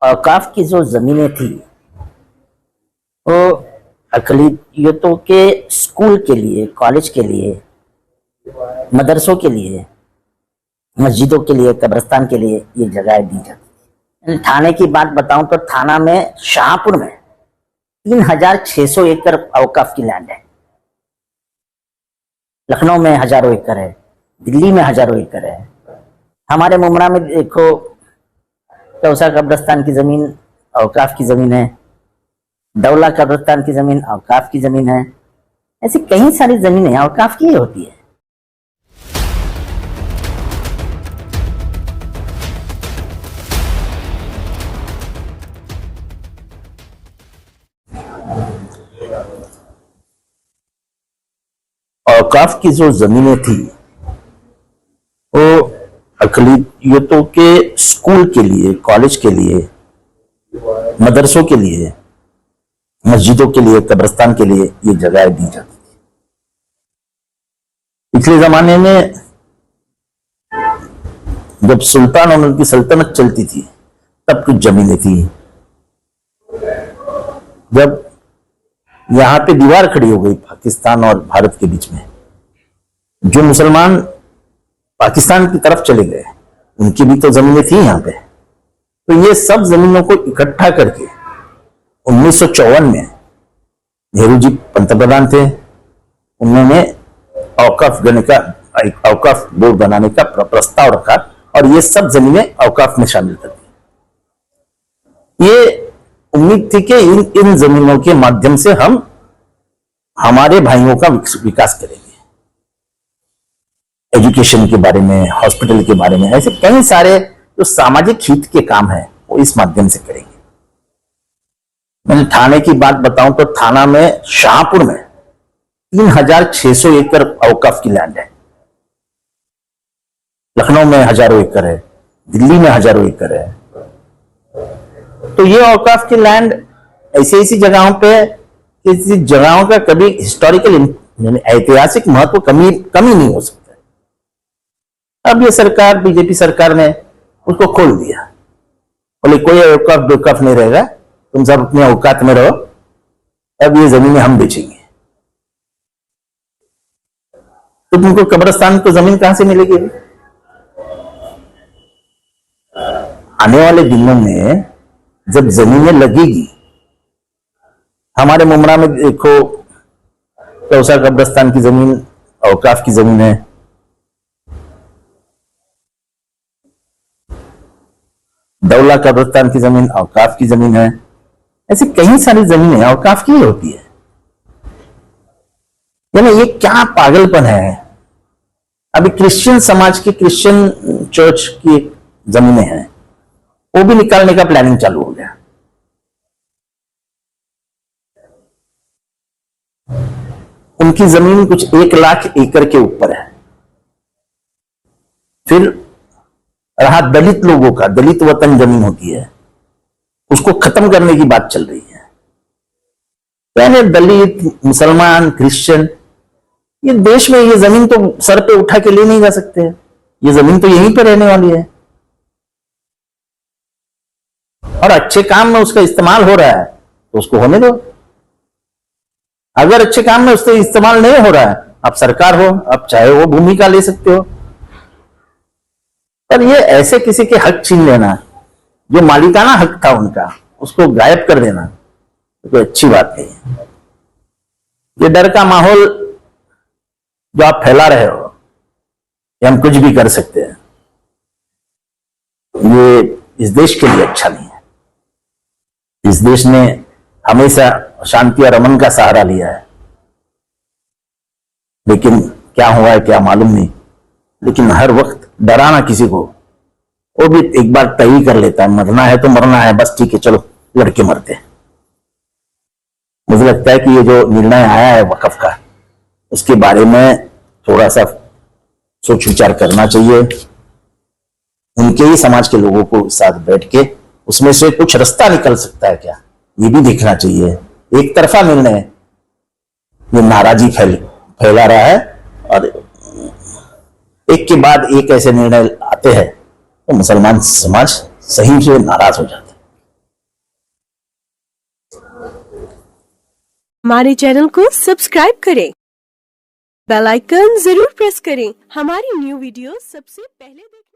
औकाफ की जो जमीनें थी वो अकलियतों के स्कूल के लिए, कॉलेज के लिए, मदरसों के लिए, मस्जिदों के लिए, कब्रिस्तान के लिए ये जगह दी जाती। थाने की बात बताऊं तो थाना में, शाहपुर में 3600 एकड़ औकाफ की लैंड है। लखनऊ में हजारों एकड़ है, दिल्ली में हजारों एकड़ है। हमारे मुमरा में देखो, चौसा कब्रिस्तान की जमीन औकाफ की जमीन है, दौला कब्रिस्तान की जमीन औकाफ की जमीन है। ऐसी कई सारी जमीनें औकाफ की होती है। औकाफ की जो जमीनें थी वो अकलियतों के स्कूल के लिए, कॉलेज के लिए, मदरसों के लिए, मस्जिदों के लिए, कब्रिस्तान के लिए ये जगह दी जाती थी। पिछले जमाने में जब सुल्तान और उनकी सल्तनत चलती थी तब कुछ जमीनें थी। जब यहां पे दीवार खड़ी हो गई पाकिस्तान और भारत के बीच में, जो मुसलमान पाकिस्तान की तरफ चले गए उनकी भी तो जमीनें थी यहां पे। तो ये सब जमीनों को इकट्ठा करके 1954 में नेहरू जी पंतप्रधान थे, उन्होंने औकाफ बोर्ड बनाने का प्रस्ताव रखा और ये सब जमीनें औकाफ में शामिल कर दी। ये उम्मीद थी कि इन जमीनों के माध्यम से हम हमारे भाइयों का विकास करेंगे, एजुकेशन के बारे में, हॉस्पिटल के बारे में, ऐसे कई सारे जो सामाजिक हित के काम है वो इस माध्यम से करेंगे। मैंने थाने की बात बताऊं तो थाना में, शाहपुर में 3600 एकड़ औकाफ की लैंड है। लखनऊ में हजारों एकड़ है, दिल्ली में हजारों एकड़ है। तो ये औकाफ की लैंड ऐसी जगहों पे, किसी जगहों का कभी हिस्टोरिकल ऐतिहासिक महत्व कमी नहीं हो सकता। अब ये सरकार, बीजेपी सरकार ने उसको खोल दिया, बोले कोई औकाफ बेवकाफ नहीं रहेगा, तुम सब अपने औकात में रहो, अब ये जमीनें हम बेचेंगे। तो तुमको कब्रिस्तान को जमीन कहां से मिलेगी? आने वाले दिनों में जब जमीनें लगेगी, हमारे मुमरा में देखो, चौसा कब्रिस्तान की जमीन औकाफ की जमीन है, दौला कब्रिस्तान की जमीन औकाफ की जमीन है। ऐसी कई सारी जमीनें औकाफ की होती है। यानी ये क्या पागलपन है। अभी क्रिश्चियन समाज की, क्रिश्चियन चर्च की जमीनें हैं, वो भी निकालने का प्लानिंग चालू हो गया। उनकी जमीन कुछ 1 लाख एकड़ के ऊपर है। फिर रहा दलित लोगों का, दलित वतन जमीन होती है, उसको खत्म करने की बात चल रही है। यानी दलित, मुसलमान, क्रिश्चियन, ये देश में ये जमीन तो सर पे उठा के ले नहीं जा सकते। ये जमीन तो यहीं पे रहने वाली है और अच्छे काम में उसका इस्तेमाल हो रहा है तो उसको होने दो। अगर अच्छे काम में उसका इस्तेमाल नहीं हो रहा है, आप सरकार हो, आप चाहे वो भूमिका ले सकते हो, पर ये ऐसे किसी के हक छीन लेना, जो मालिकाना हक था उनका, उसको गायब कर देना, तो कोई अच्छी बात नहीं है। ये डर का माहौल जो आप फैला रहे हो कि हम कुछ भी कर सकते हैं, ये इस देश के लिए अच्छा नहीं है। इस देश ने हमेशा शांति और अमन का सहारा लिया है, लेकिन क्या हुआ है क्या मालूम नहीं। लेकिन हर वक्त डराना किसी को, वो भी एक बार तय ही कर लेता है, मरना है तो मरना है, बस ठीक है चलो लड़के मरते हैं। मुझे लगता है कि ये जो निर्णय आया है वक्फ का, उसके बारे में थोड़ा सा सोच विचार करना चाहिए। उनके ही समाज के लोगों को साथ बैठ के उसमें से कुछ रास्ता निकल सकता है क्या, ये भी देखना चाहिए। एक तरफा निर्णय ये नाराजगी फैला रहा है और एक के बाद एक ऐसे निर्णय आते हैं तो मुसलमान समाज सही से नाराज हो जाता है। हमारे चैनल को सब्सक्राइब करें, बेल आइकन जरूर प्रेस करें हमारी न्यू वीडियो सबसे पहले देखने